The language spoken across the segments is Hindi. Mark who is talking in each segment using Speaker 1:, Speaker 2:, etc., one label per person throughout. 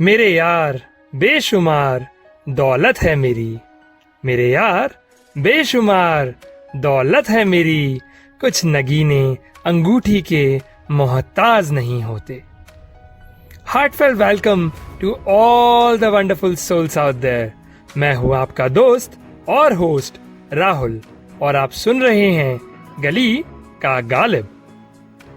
Speaker 1: मेरे यार बेशुमार दौलत है मेरी, मेरे यार बेशुमार दौलत है मेरी, कुछ नगीने अंगूठी के मोहताज नहीं होते। Heartfelt welcome to all the wonderful souls out there. मैं हूं आपका दोस्त और होस्ट राहुल और आप सुन रहे हैं गली का गालिब।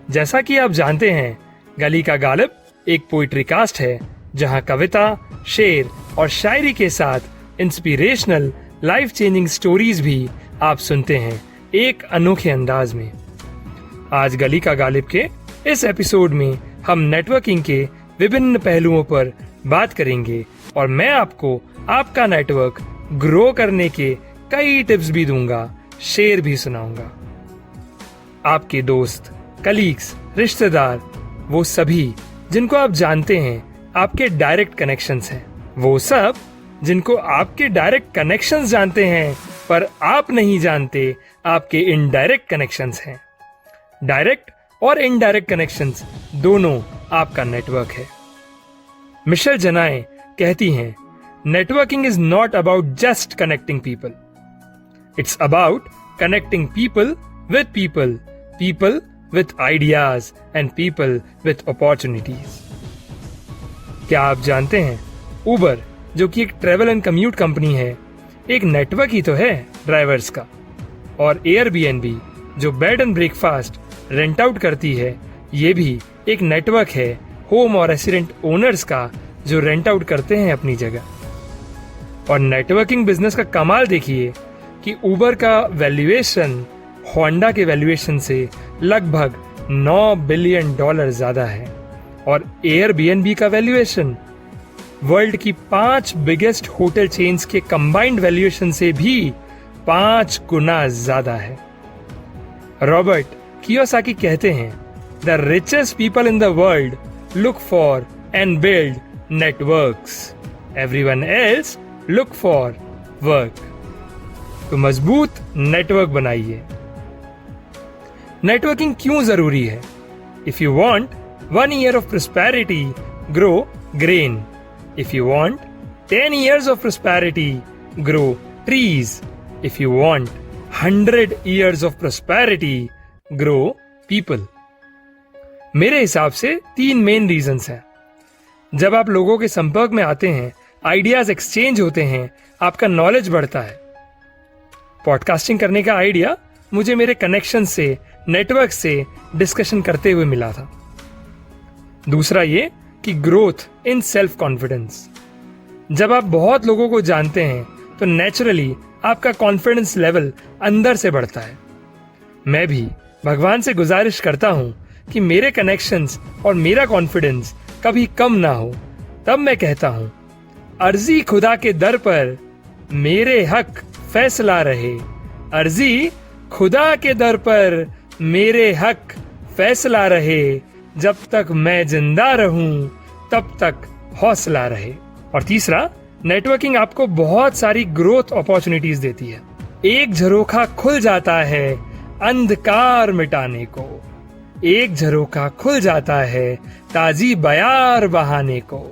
Speaker 1: जैसा कि आप जानते हैं, गली का गालिब एक पोइट्री कास्ट है जहां कविता, शेर और शायरी के साथ इंस्पिरेशनल लाइफ चेंजिंग स्टोरीज भी आप सुनते हैं एक अनोखे अंदाज में। आज गली का गालिब के इस एपिसोड में हम नेटवर्किंग के विभिन्न पहलुओं पर बात करेंगे और मैं आपको आपका नेटवर्क ग्रो करने के कई टिप्स भी दूंगा, शेर भी सुनाऊंगा। आपके दोस्त, कलीग्स, रिश्तेदार, वो सभी जिनको आप जानते हैं आपके डायरेक्ट कनेक्शंस हैं, वो सब जिनको आपके डायरेक्ट कनेक्शंस जानते हैं पर आप नहीं जानते आपके इनडायरेक्ट कनेक्शंस हैं। डायरेक्ट और इनडायरेक्ट कनेक्शंस दोनों आपका नेटवर्क है। मिशेल जनाए कहती हैं, networking is not about just connecting people, it's about connecting people with people, people with ideas and people with opportunities. क्या आप जानते हैं, उबर जो कि एक ट्रेवल एंड कम्यूट कंपनी है, एक नेटवर्क ही तो है ड्राइवर्स का। और एयरबीएनबी जो bed and breakfast rent out करती है, ये भी एक नेटवर्क है होम और रेसिडेंट ओनर्स का जो रेंट आउट करते हैं अपनी जगह। और नेटवर्किंग बिजनेस का कमाल देखिए कि उबर का वैल्यूएशन होंडा के वैल्यूएशन से लगभग $9 बिलियन ज्यादा है और एयरबीएनबी का वैल्यूएशन वर्ल्ड की 5 बिगेस्ट होटल चेन्स के कंबाइंड वैल्यूएशन से भी 5 गुना ज्यादा है। रॉबर्ट कियोसाकी कहते हैं, the richest people in the world look for and build networks, everyone else look for work. तो मजबूत नेटवर्क बनाइए। नेटवर्किंग क्यों जरूरी है? If you want 1 year of prosperity, grow grain. If you want 10 years of prosperity, grow trees. If you want 100 years of prosperity, grow people. मेरे हिसाब से 3 मेन रीजंस हैं। जब आप लोगों के संपर्क में आते हैं, आइडियाज एक्सचेंज होते हैं, आपका नॉलेज बढ़ता है। पॉडकास्टिंग करने का आइडिया मुझे मेरे कनेक्शन से, नेटवर्क से डिस्कशन करते हुए मिला था। दूसरा ये कि ग्रोथ इन सेल्फ कॉन्फिडेंस। जब आप बहुत लोगों को जानते हैं तो नेचुरली आपका कॉन्फिडेंस लेवल अंदर से बढ़ता है। मैं भी भगवान से गुजारिश करता हूं कि मेरे कनेक्शंस और मेरा कॉन्फिडेंस कभी कम ना हो। तब मैं कहता हूं, अर्जी खुदा के दर पर मेरे हक फैसला रहे, अर्जी खुदा के दर पर मेरे हक फैसला रहे, जब तक मैं जिंदा रहूं तब तक हौसला रहे। और तीसरा, नेटवर्किंग आपको बहुत सारी ग्रोथ अपॉर्चुनिटीज देती है। एक झरोखा खुल जाता है अंधकार मिटाने को, एक झरोखा खुल जाता है ताजी बयार बहाने को।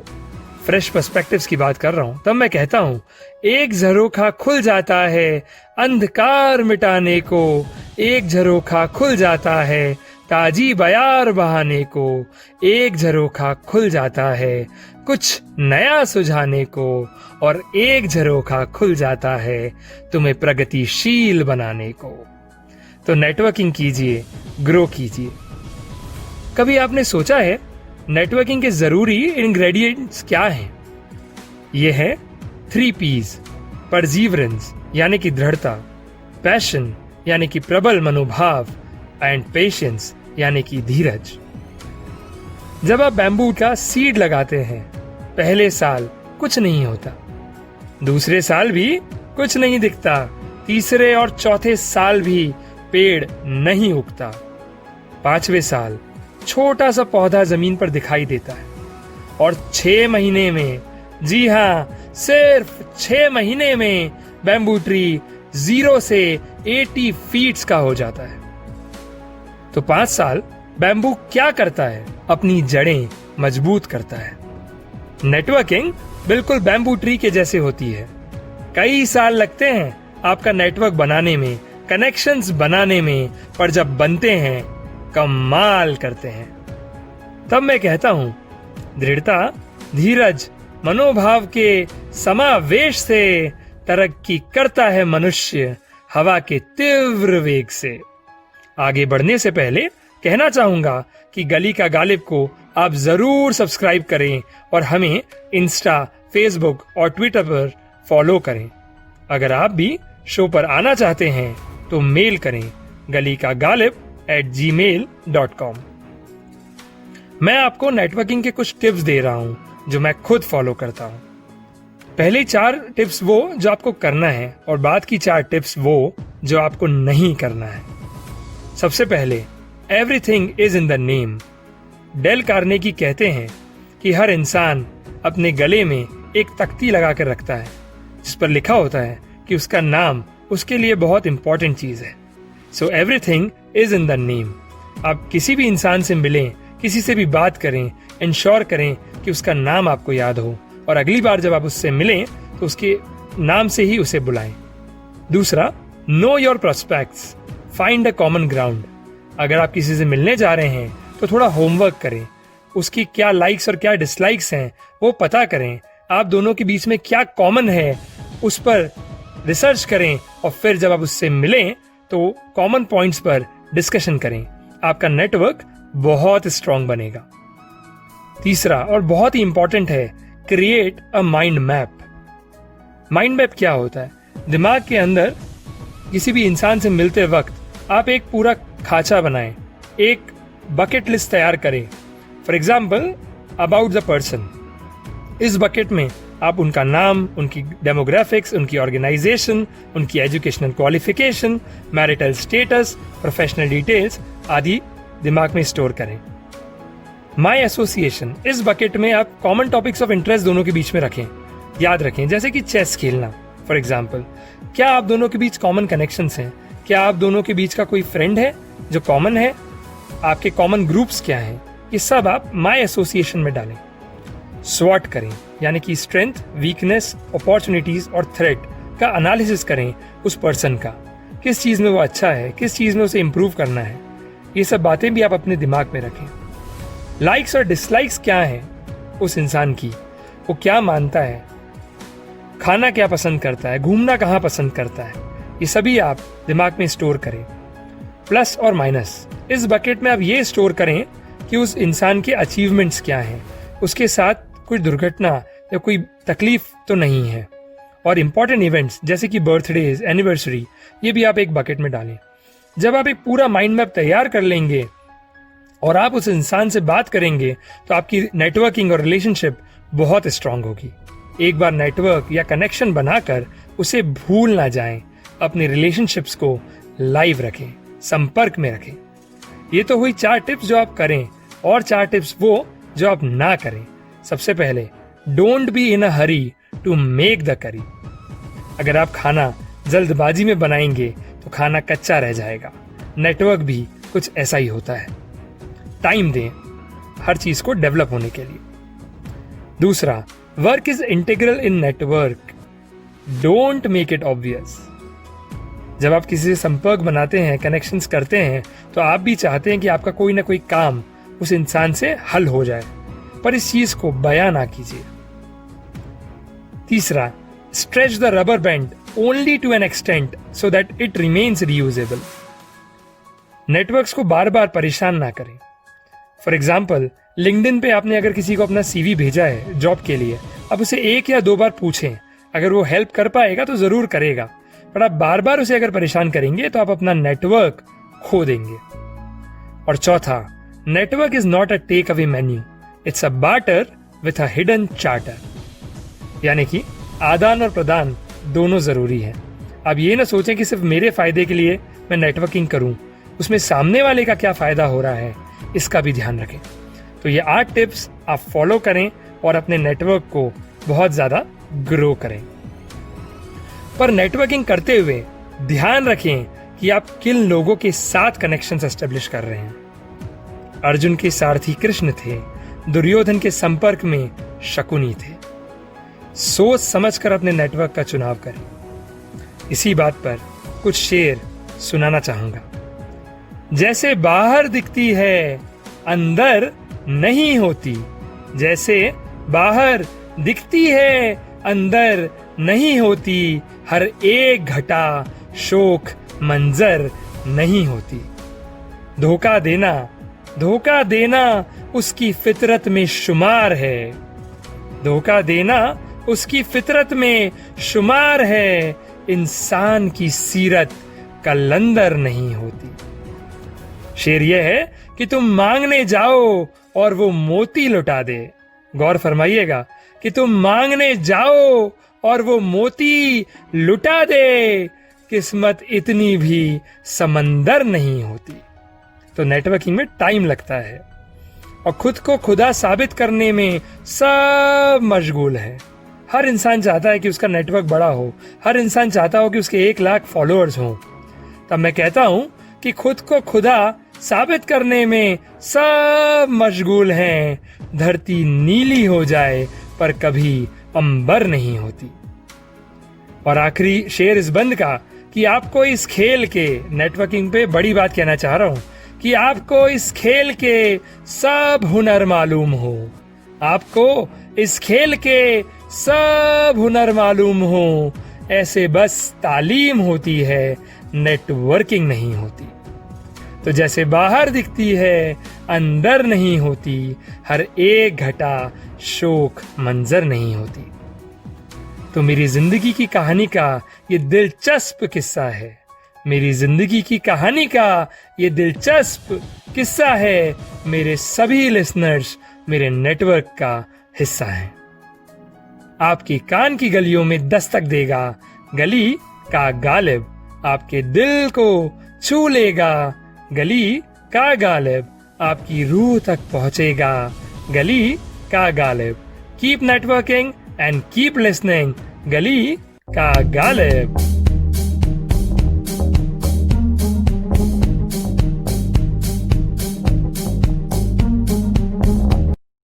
Speaker 1: फ्रेश पर्सपेक्टिव्स की बात कर रहा हूं, तब मैं कहता हूं, एक झरोखा खुल जाता है अंधकार मिटाने को, एक झरोखा खुल जाता है ताजी बयार बहाने को, एक झरोखा खुल जाता है कुछ नया सुझाने को, और एक झरोखा खुल जाता है तुम्हें प्रगतिशील बनाने को। तो नेटवर्किंग कीजिए, ग्रो कीजिए। कभी आपने सोचा है नेटवर्किंग के जरूरी इंग्रेडिएंट्स क्या हैं? ये है 3 P's, परजीवरेंस यानी कि दृढ़ता, पैशन यानी कि प्रबल मनोभाव, एंड पेशेंस यानी कि धीरज। जब आप बैम्बू का सीड लगाते हैं, पहले साल कुछ नहीं होता, दूसरे साल भी कुछ नहीं दिखता, तीसरे और चौथे साल भी पेड़ नहीं उगता, 5वें साल छोटा सा पौधा जमीन पर दिखाई देता है और 6 महीने में, जी हाँ, सिर्फ 6 महीने में बैम्बू ट्री 0 से 80 फीट का हो जाता है। तो 5 साल बैम्बू क्या करता है? अपनी जड़ें मजबूत करता है। नेटवर्किंग बिल्कुल बैम्बू ट्री के जैसे होती है। कई साल लगते हैं आपका नेटवर्क बनाने में, कनेक्शंस बनाने में, पर जब बनते हैं कमाल करते हैं। तब मैं कहता हूं, दृढ़ता, धीरज, मनोभाव के समावेश से तरक्की करता है मनुष्य हवा के तीव्र वेग से। आगे बढ़ने से पहले कहना चाहूंगा कि गली का गालिब को आप जरूर सब्सक्राइब करें और हमें इंस्टा, फेसबुक और ट्विटर पर फॉलो करें। अगर आप भी शो पर आना चाहते हैं तो मेल करें galikagalib@gmail.com। मैं आपको नेटवर्किंग के कुछ टिप्स दे रहा हूं जो मैं खुद फॉलो करता हूं। पहली 4 टिप्स वो जो आपको करना है और बाद की 4 टिप्स वो जो आपको नहीं करना है। सबसे पहले, everything is in the name. Dale Carnegie कहते हैं कि हर इंसान अपने गले में एक तख्ती लगा कर रखता है जिस पर लिखा होता है कि उसका नाम उसके लिए बहुत इंपॉर्टेंट चीज है। So everything is in the name. आप किसी भी इंसान से मिलें, किसी से भी बात करें, इंश्योर करें कि उसका नाम आपको याद हो और अगली बार जब आप उससे मिलें तो उसके नाम से ही उसे बुलाएं। दूसरा, know your prospects, find a common ground. अगर आप किसी से मिलने जा रहे हैं तो थोड़ा होमवर्क करें, उसकी क्या लाइक्स और क्या डिसलाइक्स हैं वो पता करें, आप दोनों के बीच में क्या कॉमन है उस पर रिसर्च करें और फिर जब आप उससे मिलें तो कॉमन पॉइंट्स पर डिस्कशन करें। आपका नेटवर्क बहुत स्ट्रांग बनेगा। तीसरा और बहुत ही इंपॉर्टेंट है, create a mind map. Mind map क्या होता है? दिमाग के अंदर किसी भी इंसान से मिलते वक्त आप एक पूरा खाचा बनाएं, एक बकेट लिस्ट तैयार करें। For example, about the person. इस बकेट में आप उनका नाम, उनकी डेमोग्राफिक्स, उनकी ऑर्गेनाइजेशन, उनकी educational qualification, marital status, professional details आदि दिमाग में स्टोर करें। माई एसोसिएशन, इस बकेट में आप कॉमन टॉपिक्स ऑफ इंटरेस्ट दोनों के बीच में रखें। याद रखें, जैसे कि चेस खेलना फॉर एग्जाम्पल। क्या आप दोनों के बीच कॉमन कनेक्शंस हैं? क्या आप दोनों के बीच का कोई फ्रेंड है जो कॉमन है? आपके कॉमन ग्रुप्स क्या हैं? ये सब आप माई एसोसिएशन में डालें। स्वॉट करें, यानी कि स्ट्रेंथ, वीकनेस, अपॉर्चुनिटीज और थ्रेट का एनालिसिस करें उस पर्सन का। किस चीज में वो अच्छा है, किस चीज में उसे इंप्रूव करना है, ये सब बातें भी आप अपने दिमाग में रखें। लाइक्स और डिसलाइक्स क्या है उस इंसान की, वो क्या मानता है, खाना क्या पसंद करता है, घूमना कहाँ पसंद करता है, ये सभी आप दिमाग में स्टोर करें। प्लस और माइनस, इस बकेट में आप ये स्टोर करें कि उस इंसान के अचीवमेंट्स क्या हैं, उसके साथ कोई दुर्घटना या कोई तकलीफ तो नहीं है। और इंपॉर्टेंट इवेंट्स जैसे कि बर्थडेज, एनिवर्सरी, ये भी आप एक बकेट में डालें। जब आप एक पूरा माइंड मैप तैयार कर लेंगे और आप उस इंसान से बात करेंगे तो आपकी नेटवर्किंग और रिलेशनशिप बहुत स्ट्रांग होगी। एक बार नेटवर्क या कनेक्शन बनाकर उसे भूल ना जाएं। अपने रिलेशनशिप्स को लाइव रखें, संपर्क में रखें। ये तो हुई 4 टिप्स जो आप करें, और 4 टिप्स वो जो आप ना करें। सबसे पहले, don't be in a hurry to make the curry. अगर आप खाना जल्दबाजी में बनाएंगे तो खाना कच्चा रह जाएगा। नेटवर्क भी कुछ ऐसा ही होता है। टाइम दें हर चीज को डेवलप होने के लिए। दूसरा, work is integral in network, don't make it obvious. जब आप किसी से संपर्क बनाते हैं, कनेक्शंस करते हैं, तो आप भी चाहते हैं कि आपका कोई ना कोई काम उस इंसान से हल हो जाए, पर इस चीज को बयां ना कीजिए। तीसरा, stretch the rubber band only to an extent so that it remains reusable. Networks को बार बार परेशान ना करें। फॉर एग्जाम्पल, लिंक्डइन पे आपने अगर किसी को अपना CV भेजा है जॉब के लिए, अब उसे 1 या 2 बार पूछें। अगर वो हेल्प कर पाएगा तो जरूर करेगा, पर आप बार बार उसे अगर परेशान करेंगे तो आप अपना नेटवर्क खो देंगे। और चौथा, network is not a take away menu, it's a barter with a hidden charter. यानी कि आदान और प्रदान दोनों जरूरी है। आप ये ना सोचें कि सिर्फ मेरे फायदे के लिए मैं नेटवर्किंग करूं, उसमें सामने वाले का क्या फायदा हो रहा है इसका भी ध्यान रखें। तो ये 8 टिप्स आप फॉलो करें और अपने नेटवर्क को बहुत ज्यादा ग्रो करें। पर नेटवर्किंग करते हुए ध्यान रखें कि आप किन लोगों के साथ कनेक्शंस एस्टेब्लिश कर रहे हैं। अर्जुन के सारथी कृष्ण थे, दुर्योधन के संपर्क में शकुनी थे। सोच समझकर अपने नेटवर्क का चुनाव करें। इसी बात पर कुछ शेर सुनाना चाहूंगा। जैसे बाहर दिखती है अंदर नहीं होती, जैसे बाहर दिखती है अंदर नहीं होती, हर एक घटा शोक मंजर नहीं होती। धोखा देना उसकी फितरत में शुमार है, धोखा देना उसकी फितरत में शुमार है, इंसान की सीरत कलंदर नहीं होती। शेर यह है कि तुम मांगने जाओ और वो मोती लुटा दे। गौर फरमाइएगा कि तुम मांगने जाओ और वो मोती लुटा दे, किस्मत इतनी भी समंदर नहीं होती। तो नेटवर्किंग में टाइम लगता है और खुद को खुदा साबित करने में सब मशगूल है। हर इंसान चाहता है कि उसका नेटवर्क बड़ा हो, हर इंसान चाहता हो कि उसके 1 लाख फॉलोअर्स हों। तब मैं कहता हूं कि खुद को खुदा साबित करने में सब मशगूल हैं। धरती नीली हो जाए पर कभी अंबर नहीं होती। और आखिरी शेर इस बंद का कि आपको इस खेल के, नेटवर्किंग पे बड़ी बात कहना चाह रहा हूं, कि आपको इस खेल के सब हुनर मालूम हो, आपको इस खेल के सब हुनर मालूम हो, ऐसे बस तालीम होती है, नेटवर्किंग नहीं होती। तो जैसे बाहर दिखती है अंदर नहीं होती, हर एक घटा शोक मंजर नहीं होती। तो मेरी जिंदगी की कहानी का ये दिलचस्प किस्सा है, मेरी जिंदगी की कहानी का ये दिलचस्प किस्सा है। मेरे सभी लिसनर्स मेरे नेटवर्क का हिस्सा हैं। आपकी कान की गलियों में दस्तक देगा गली का गालिब, आपके दिल को छू लेगा गली का गालिब, आपकी रूह तक पहुंचेगा गली का Ghalib. Keep networking and keep listening, गली का गालिब।